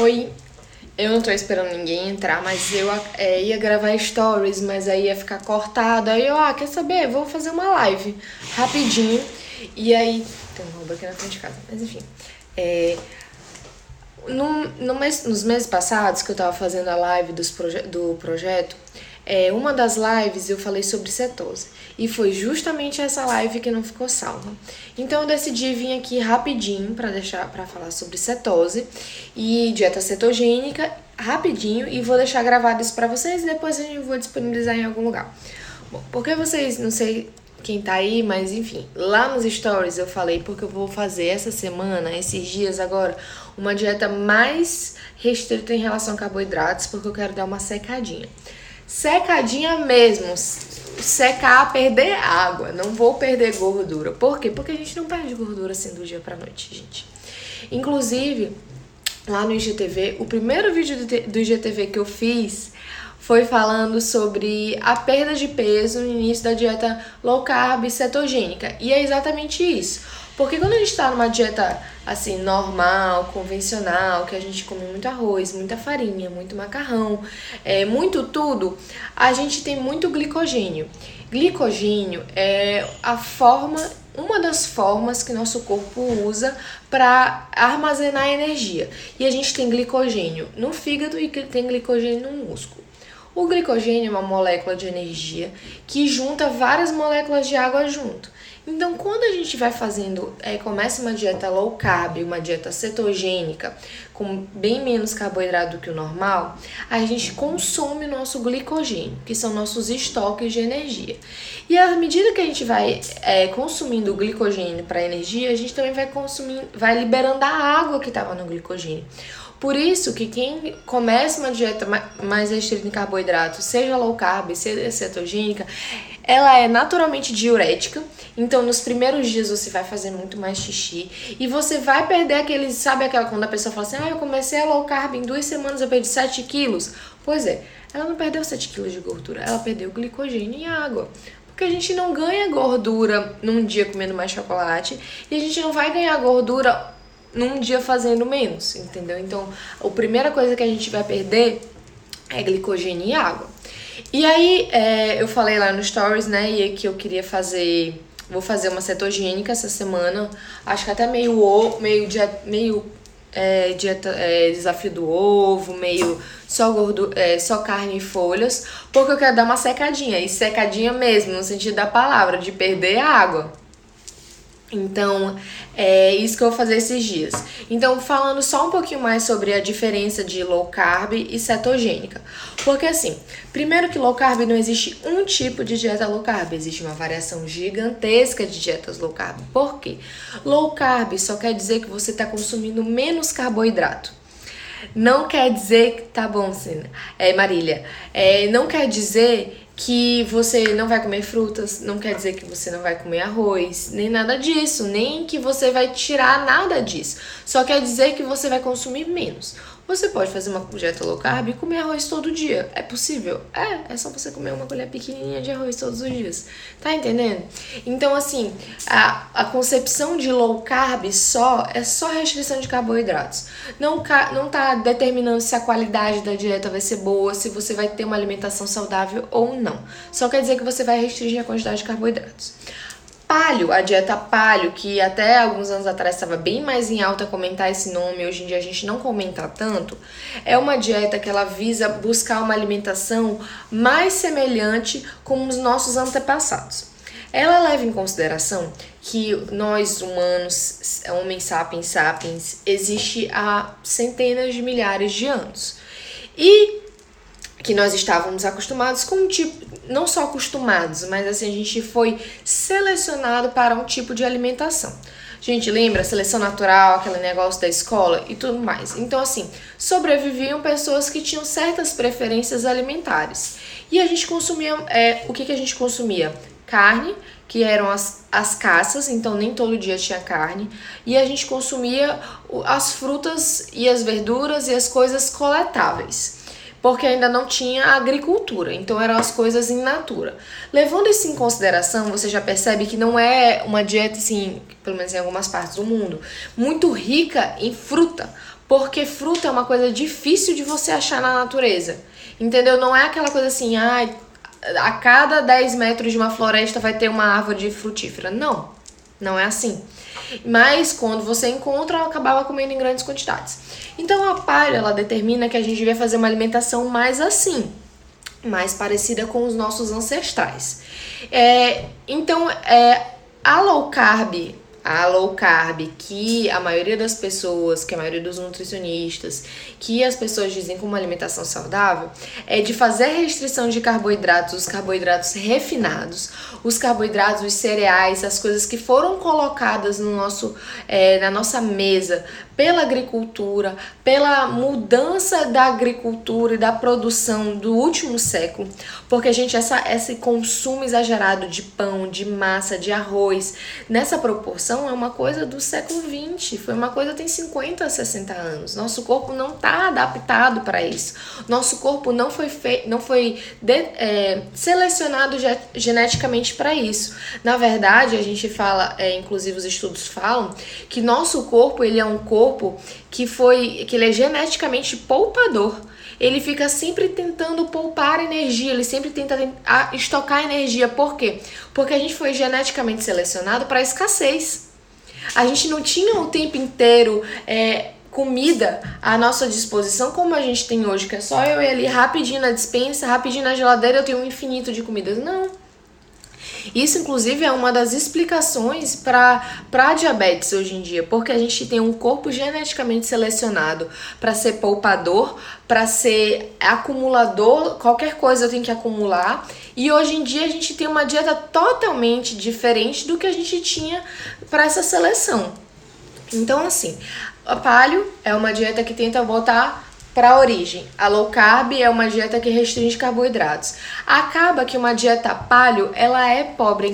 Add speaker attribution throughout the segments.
Speaker 1: Oi, eu não tô esperando ninguém entrar, mas eu ia gravar stories, mas aí ia ficar cortado. Aí quer saber? Vou fazer uma live rapidinho. E aí, tem um roubo aqui na frente de casa, mas enfim. Nos meses passados, que eu tava fazendo a live do projeto, uma das lives eu falei sobre cetose. E foi justamente essa live que não ficou salva. Então eu decidi vir aqui rapidinho para falar sobre cetose e dieta cetogênica, rapidinho, e vou deixar gravado isso para vocês e depois eu vou disponibilizar em algum lugar. Bom, porque vocês, não sei quem tá aí, mas enfim, lá nos stories eu falei porque eu vou fazer essa semana, esses dias agora, uma dieta mais restrita em relação a carboidratos, porque eu quero dar uma secadinha. Secadinha mesmo, secar, perder água, não vou perder gordura. Por quê? Porque a gente não perde gordura assim do dia pra noite, gente. Inclusive, lá no IGTV, o primeiro vídeo do IGTV que eu fiz foi falando sobre a perda de peso no início da dieta low carb cetogênica. E é exatamente isso. Porque quando a gente tá numa dieta assim, normal, convencional, que a gente come muito arroz, muita farinha, muito macarrão, muito tudo, a gente tem muito glicogênio. Glicogênio é uma das formas que nosso corpo usa para armazenar energia. E a gente tem glicogênio no fígado e tem glicogênio no músculo. O glicogênio é uma molécula de energia que junta várias moléculas de água junto. Então, quando a gente vai começa uma dieta low carb, uma dieta cetogênica, com bem menos carboidrato do que o normal, a gente consome o nosso glicogênio, que são nossos estoques de energia. E à medida que a gente vai consumindo o glicogênio para energia, a gente também vai liberando a água que estava no glicogênio. Por isso que quem começa uma dieta mais restrita em carboidratos, seja low carb, seja cetogênica, ela é naturalmente diurética. Então, nos primeiros dias você vai fazer muito mais xixi e você vai perder quando a pessoa fala assim, eu comecei a low carb, em 2 semanas eu perdi 7 quilos. Pois é, ela não perdeu 7 quilos de gordura, ela perdeu glicogênio e água. Porque a gente não ganha gordura num dia comendo mais chocolate e a gente não vai ganhar gordura num dia fazendo menos, entendeu? Então, a primeira coisa que a gente vai perder é glicogênio e água. E aí, eu falei lá no Stories, né, e que eu queria vou fazer uma cetogênica essa semana, acho que até desafio do ovo, meio só carne e folhas, porque eu quero dar uma secadinha, e secadinha mesmo, no sentido da palavra, de perder água. Então, é isso que eu vou fazer esses dias. Então, falando só um pouquinho mais sobre a diferença de low carb e cetogênica. Porque assim, primeiro que low carb não existe um tipo de dieta low carb, existe uma variação gigantesca de dietas low carb. Por quê? Low carb só quer dizer que você está consumindo menos carboidrato. Não quer dizer que... Tá bom, Marília. Não quer dizer que você não vai comer frutas, não quer dizer que você não vai comer arroz, nem nada disso, nem que você vai tirar nada disso. Só quer dizer que você vai consumir menos. Você pode fazer uma dieta low carb e comer arroz todo dia. É possível? É só você comer uma colher pequenininha de arroz todos os dias. Tá entendendo? Então, assim, a concepção de low carb é só restrição de carboidratos. Não tá determinando se a qualidade da dieta vai ser boa, se você vai ter uma alimentação saudável ou não. Só quer dizer que você vai restringir a quantidade de carboidratos. Paleo, a dieta paleo, que até alguns anos atrás estava bem mais em alta comentar esse nome, hoje em dia a gente não comenta tanto, é uma dieta que ela visa buscar uma alimentação mais semelhante com os nossos antepassados. Ela leva em consideração que nós humanos, Homo sapiens, existe há centenas de milhares de anos. E que nós estávamos acostumados com um tipo, não só acostumados, mas assim, a gente foi selecionado para um tipo de alimentação. Gente, lembra? Seleção natural, aquele negócio da escola e tudo mais. Então, assim, sobreviviam pessoas que tinham certas preferências alimentares. E a gente consumia, o que a gente consumia? Carne, que eram as caças, então nem todo dia tinha carne. E a gente consumia as frutas e as verduras e as coisas coletáveis. porque ainda não tinha agricultura, então eram as coisas in natura. Levando isso em consideração, você já percebe que não é uma dieta, assim, pelo menos em algumas partes do mundo, muito rica em fruta, porque fruta é uma coisa difícil de você achar na natureza, entendeu? Não é aquela coisa assim, a cada 10 metros de uma floresta vai ter uma árvore de frutífera. Não, não é assim. Mas quando você encontra, eu acabava comendo em grandes quantidades. Então a paleo, ela determina que a gente devia fazer uma alimentação mais assim, mais parecida com os nossos ancestrais. Então, a low carb, que a maioria das pessoas, que a maioria dos nutricionistas, que as pessoas dizem como alimentação saudável, é de fazer restrição de carboidratos, os carboidratos refinados, os carboidratos, os cereais, as coisas que foram colocadas no na nossa mesa pela agricultura, pela mudança da agricultura e da produção do último século, porque, gente, esse consumo exagerado de pão, de massa, de arroz, nessa proporção é uma coisa do século XX, foi uma coisa que tem 50, 60 anos. Nosso corpo não está adaptado para isso. Nosso corpo não foi selecionado geneticamente para isso. Na verdade, a gente fala, inclusive os estudos falam, que nosso corpo, ele é um corpo que ele é geneticamente poupador. Ele fica sempre tentando poupar energia, ele sempre tenta estocar energia. Por quê? Porque a gente foi geneticamente selecionado para escassez. A gente não tinha o tempo inteiro comida à nossa disposição como a gente tem hoje, que é só eu ir ali rapidinho na despensa, rapidinho na geladeira, eu tenho um infinito de comidas. Não. Isso, inclusive, é uma das explicações para diabetes hoje em dia, porque a gente tem um corpo geneticamente selecionado para ser poupador, para ser acumulador, qualquer coisa eu tenho que acumular, e hoje em dia a gente tem uma dieta totalmente diferente do que a gente tinha para essa seleção. Então, assim, a paleo é uma dieta que tenta voltar para a origem. A low carb é uma dieta que restringe carboidratos. Acaba que uma dieta paleo, ela é pobre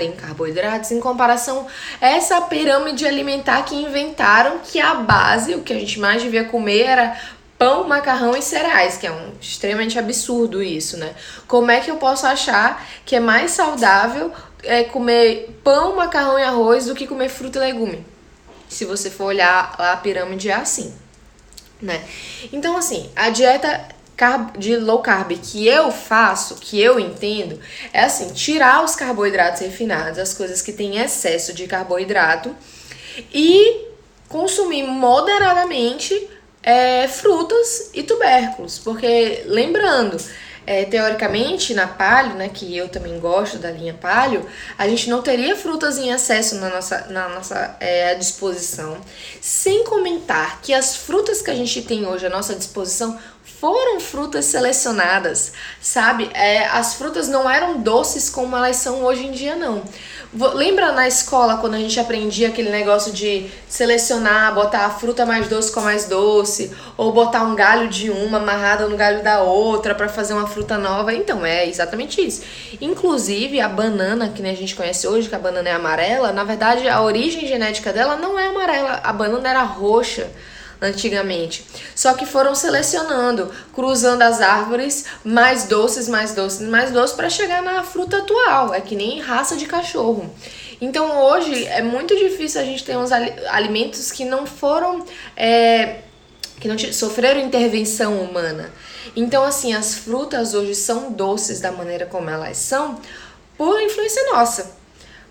Speaker 1: em carboidratos em comparação a essa pirâmide alimentar que inventaram, que a base, o que a gente mais devia comer era pão, macarrão e cereais, que é extremamente absurdo isso, né? Como é que eu posso achar que é mais saudável comer pão, macarrão e arroz do que comer fruta e legume? Se você for olhar lá, a pirâmide é assim, né? Então, assim, a dieta de low carb que eu faço, que eu entendo, é assim, tirar os carboidratos refinados, as coisas que têm excesso de carboidrato, e consumir moderadamente frutas e tubérculos, porque, lembrando, teoricamente, na paleo, né, que eu também gosto da linha paleo, a gente não teria frutas em excesso na nossa disposição, sem comentar que as frutas que a gente tem hoje à nossa disposição foram frutas selecionadas, sabe? As frutas não eram doces como elas são hoje em dia, não. Lembra na escola quando a gente aprendia aquele negócio de selecionar, botar a fruta mais doce com a mais doce, ou botar um galho de uma amarrado no galho da outra para fazer uma fruta nova? Então, é exatamente isso. Inclusive, a banana, que a gente conhece hoje, que a banana é amarela, na verdade, a origem genética dela não é amarela, a banana era roxa antigamente. Só que foram selecionando, cruzando as árvores mais doces, mais doces, mais doces para chegar na fruta atual. É que nem raça de cachorro. Então hoje é muito difícil a gente ter uns alimentos que não foram que não sofreram intervenção humana. Então, assim, as frutas hoje são doces da maneira como elas são por influência nossa.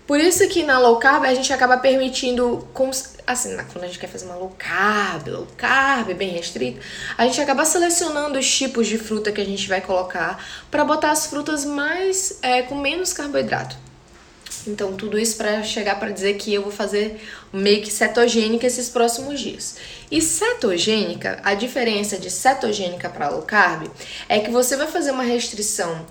Speaker 1: Por isso que na low carb a gente acaba permitindo, assim, quando a gente quer fazer uma low carb bem restrita, a gente acaba selecionando os tipos de fruta que a gente vai colocar para botar as frutas mais com menos carboidrato. Então, tudo isso para chegar para dizer que eu vou fazer meio que cetogênica esses próximos dias. E cetogênica, a diferença de cetogênica para low carb é que você vai fazer uma restrição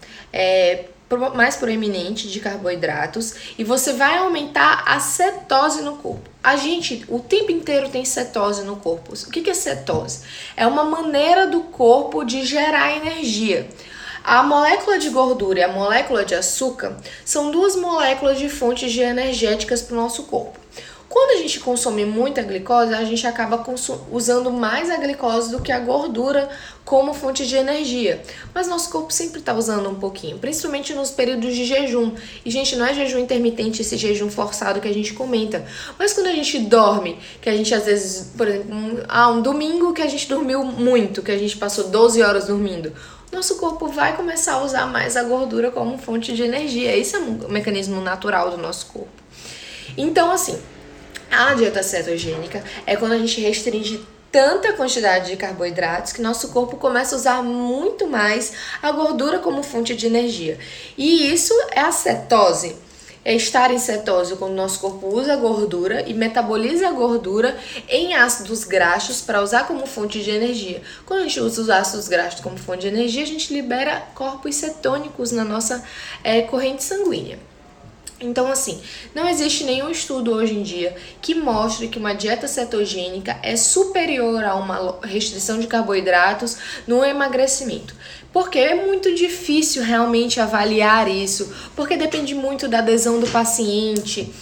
Speaker 1: mais proeminente de carboidratos e você vai aumentar a cetose no corpo. A gente o tempo inteiro tem cetose no corpo. O que é cetose? É uma maneira do corpo de gerar energia. A molécula de gordura e a molécula de açúcar são duas moléculas de fontes de energéticas para o nosso corpo. Quando a gente consome muita glicose, a gente acaba usando mais a glicose do que a gordura como fonte de energia. Mas nosso corpo sempre está usando um pouquinho, principalmente nos períodos de jejum. E, gente, não é jejum intermitente, esse jejum forçado que a gente comenta. Mas quando a gente dorme, que a gente às vezes, por exemplo, um domingo que a gente dormiu muito, que a gente passou 12 horas dormindo, nosso corpo vai começar a usar mais a gordura como fonte de energia. Esse é um mecanismo natural do nosso corpo. Então, assim, a dieta cetogênica é quando a gente restringe tanta quantidade de carboidratos que nosso corpo começa a usar muito mais a gordura como fonte de energia. E isso é a cetose. É estar em cetose quando nosso corpo usa a gordura e metaboliza a gordura em ácidos graxos para usar como fonte de energia. Quando a gente usa os ácidos graxos como fonte de energia, a gente libera corpos cetônicos na nossa corrente sanguínea. Então, assim, não existe nenhum estudo hoje em dia que mostre que uma dieta cetogênica é superior a uma restrição de carboidratos no emagrecimento. Porque é muito difícil realmente avaliar isso, porque depende muito da adesão do paciente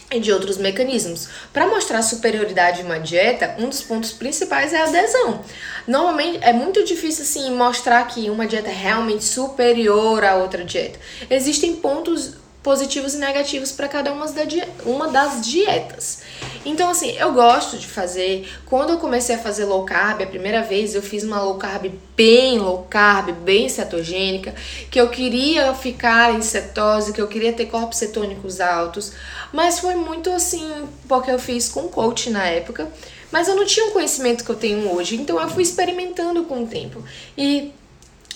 Speaker 1: e de outros mecanismos. Para mostrar a superioridade de uma dieta, um dos pontos principais é a adesão. Normalmente é muito difícil assim mostrar que uma dieta é realmente superior a outra dieta. Existem pontos positivos e negativos para cada uma das dietas. Então, assim, eu gosto de fazer. Quando eu comecei a fazer low carb, a primeira vez eu fiz uma low carb, bem cetogênica, que eu queria ficar em cetose, que eu queria ter corpos cetônicos altos, mas foi muito assim, porque eu fiz com coach na época, mas eu não tinha o conhecimento que eu tenho hoje, então eu fui experimentando com o tempo. E,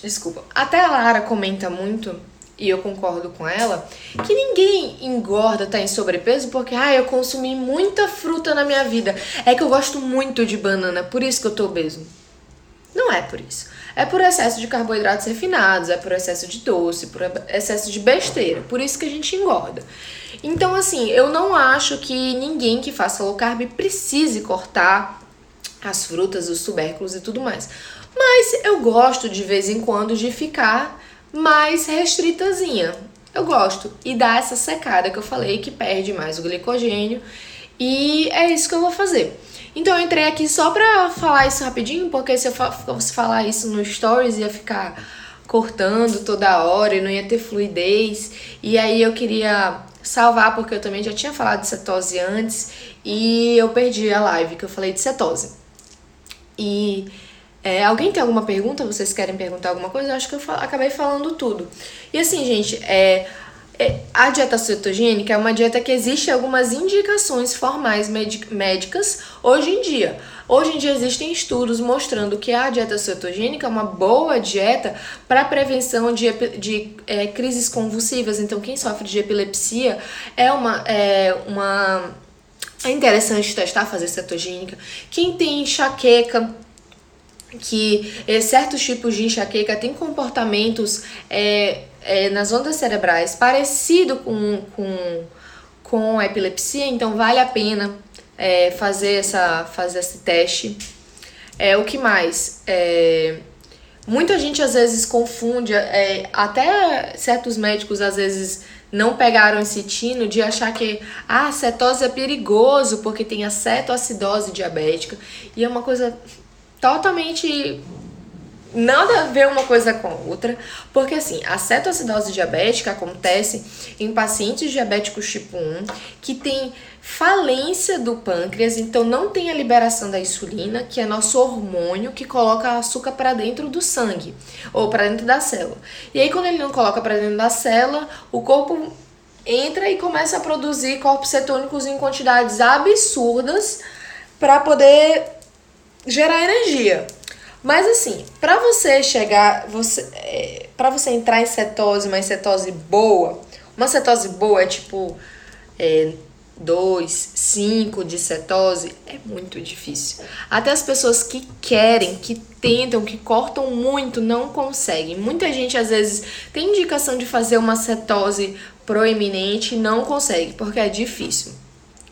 Speaker 1: desculpa, até a Lara comenta muito, e eu concordo com ela, que ninguém engorda, tá em sobrepeso porque eu consumi muita fruta na minha vida. É que eu gosto muito de banana, por isso que eu tô obeso. Não é por isso. É por excesso de carboidratos refinados, é por excesso de doce, por excesso de besteira. Por isso que a gente engorda. Então, assim, eu não acho que ninguém que faça low carb precise cortar as frutas, os tubérculos e tudo mais. Mas eu gosto de vez em quando de ficar mais restritazinha. Eu gosto. E dá essa secada que eu falei, que perde mais o glicogênio. E é isso que eu vou fazer. Então eu entrei aqui só pra falar isso rapidinho, porque se eu fosse falar isso no Stories ia ficar cortando toda hora e não ia ter fluidez. E aí eu queria salvar, porque eu também já tinha falado de cetose antes e eu perdi a live que eu falei de cetose. E alguém tem alguma pergunta? Vocês querem perguntar alguma coisa? Eu acho que eu acabei falando tudo. E assim, gente, a dieta cetogênica é uma dieta que existe algumas indicações formais médicas hoje em dia. Hoje em dia existem estudos mostrando que a dieta cetogênica é uma boa dieta para prevenção de crises convulsivas. Então, quem sofre de epilepsia é interessante testar, fazer cetogênica. Quem tem enxaqueca, que certos tipos de enxaqueca têm comportamentos nas ondas cerebrais parecido com a epilepsia, então vale a pena fazer esse teste. O que mais? Muita gente às vezes confunde, até certos médicos às vezes não pegaram esse tino de achar que a cetose é perigoso porque tem a cetoacidose diabética, e é uma coisa totalmente nada a ver uma coisa com a outra, porque assim, a cetoacidose diabética acontece em pacientes diabéticos tipo 1 que tem falência do pâncreas, então não tem a liberação da insulina, que é nosso hormônio que coloca açúcar para dentro do sangue ou para dentro da célula. E aí quando ele não coloca para dentro da célula, o corpo entra e começa a produzir corpos cetônicos em quantidades absurdas para poder gerar energia. Mas assim, para você entrar em cetose, uma cetose boa, é tipo 2, 5 de cetose, é muito difícil. Até as pessoas que querem, que tentam, que cortam muito, não conseguem. Muita gente às vezes tem indicação de fazer uma cetose proeminente e não consegue, porque é difícil.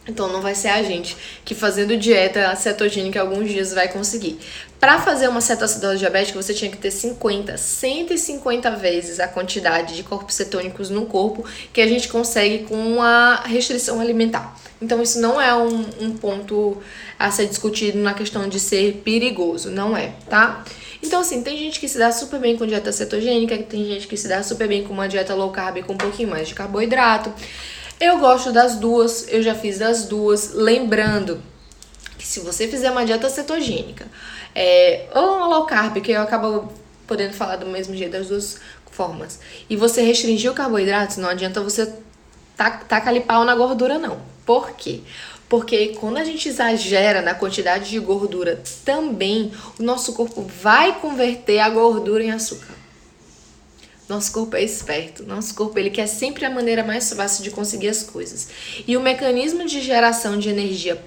Speaker 1: Então não vai ser a gente que fazendo dieta cetogênica alguns dias vai conseguir. Para fazer uma cetoacidose diabética, você tinha que ter 150 vezes a quantidade de corpos cetônicos no corpo que a gente consegue com a restrição alimentar. Então isso não é um ponto a ser discutido na questão de ser perigoso, não é, tá? Então assim, tem gente que se dá super bem com dieta cetogênica, tem gente que se dá super bem com uma dieta low carb com um pouquinho mais de carboidrato. Eu gosto das duas, eu já fiz das duas, lembrando que se você fizer uma dieta cetogênica ou uma low carb, que eu acabo podendo falar do mesmo jeito das duas formas, e você restringir o carboidrato, não adianta você tacar ali pau na gordura não. Por quê? Porque quando a gente exagera na quantidade de gordura também, o nosso corpo vai converter a gordura em açúcar. Nosso corpo é esperto, nosso corpo ele quer sempre a maneira mais fácil de conseguir as coisas. E o mecanismo de geração de energia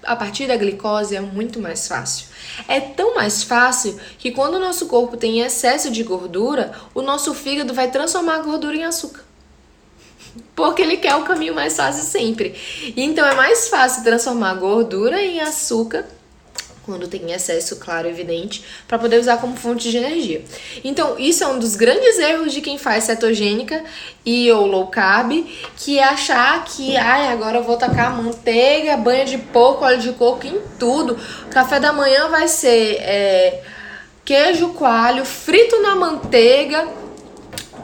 Speaker 1: a partir da glicose é muito mais fácil. É tão mais fácil que quando o nosso corpo tem excesso de gordura, o nosso fígado vai transformar a gordura em açúcar. Porque ele quer o caminho mais fácil sempre. Então é mais fácil transformar a gordura em açúcar quando tem excesso, claro, evidente, para poder usar como fonte de energia. Então, isso é um dos grandes erros de quem faz cetogênica ou low carb, que é achar que, agora eu vou tacar manteiga, banha de porco, óleo de coco em tudo. O café da manhã vai ser queijo coalho frito na manteiga,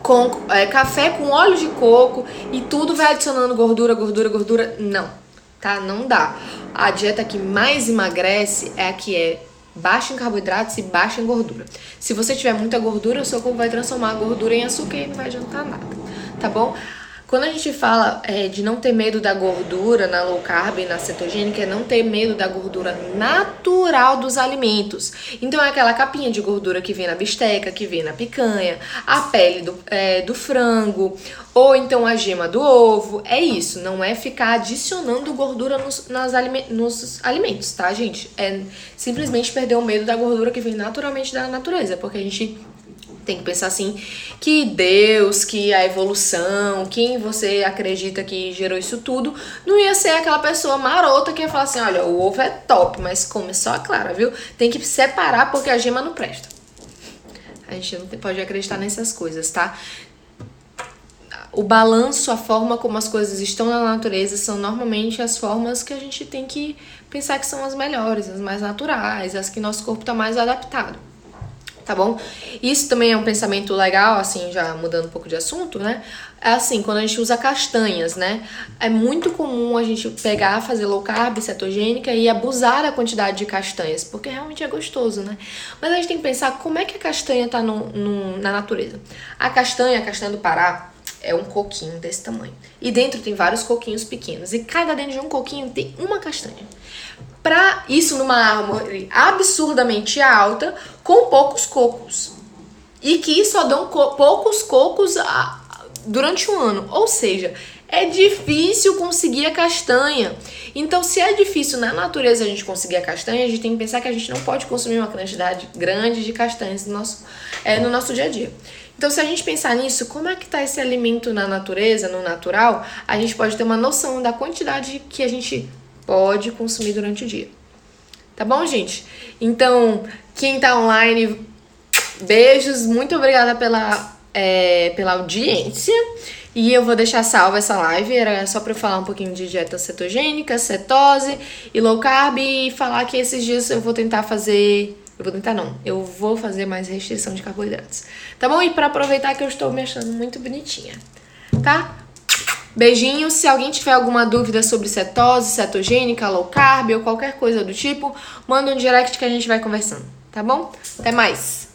Speaker 1: com café com óleo de coco e tudo vai adicionando gordura. Não, tá? Não dá. A dieta que mais emagrece é a que é baixa em carboidratos e baixa em gordura. Se você tiver muita gordura, o seu corpo vai transformar a gordura em açúcar e não vai adiantar nada, tá bom? Quando a gente fala de não ter medo da gordura na low carb e na cetogênica, é não ter medo da gordura natural dos alimentos. Então é aquela capinha de gordura que vem na bisteca, que vem na picanha, a pele do frango, ou então a gema do ovo. É isso, não é ficar adicionando gordura nos alimentos, tá, gente? É simplesmente perder o medo da gordura que vem naturalmente da natureza, porque a gente tem que pensar assim, que Deus, que a evolução, quem você acredita que gerou isso tudo, não ia ser aquela pessoa marota que ia falar assim, olha, o ovo é top, mas come só a clara, viu? Tem que separar porque a gema não presta. A gente não pode acreditar nessas coisas, tá? O balanço, a forma como as coisas estão na natureza são normalmente as formas que a gente tem que pensar que são as melhores, as mais naturais, as que nosso corpo tá mais adaptado. Tá bom? Isso também é um pensamento legal, assim, já mudando um pouco de assunto, né? É assim, quando a gente usa castanhas, né? É muito comum a gente pegar, fazer low carb, cetogênica e abusar da quantidade de castanhas, porque realmente é gostoso, né? Mas a gente tem que pensar como é que a castanha tá na natureza. A castanha do Pará, é um coquinho desse tamanho. E dentro tem vários coquinhos pequenos. E cada dentro de um coquinho tem uma castanha. Pra isso numa árvore absurdamente alta, com poucos cocos. E que só dão poucos cocos durante um ano. Ou seja, é difícil conseguir a castanha. Então, se é difícil na natureza a gente conseguir a castanha, a gente tem que pensar que a gente não pode consumir uma quantidade grande de castanhas no nosso dia a dia. Então, se a gente pensar nisso, como é que tá esse alimento na natureza, no natural, a gente pode ter uma noção da quantidade que a gente pode consumir durante o dia. Tá bom, gente? Então, quem tá online, beijos, muito obrigada pela audiência. E eu vou deixar salva essa live, era só pra eu falar um pouquinho de dieta cetogênica, cetose e low carb e falar que esses dias eu vou tentar fazer... Eu vou fazer mais restrição de carboidratos. Tá bom? E pra aproveitar que eu estou me achando muito bonitinha, tá? Beijinhos. Se alguém tiver alguma dúvida sobre cetose, cetogênica, low carb ou qualquer coisa do tipo, manda um direct que a gente vai conversando, tá bom? Até mais!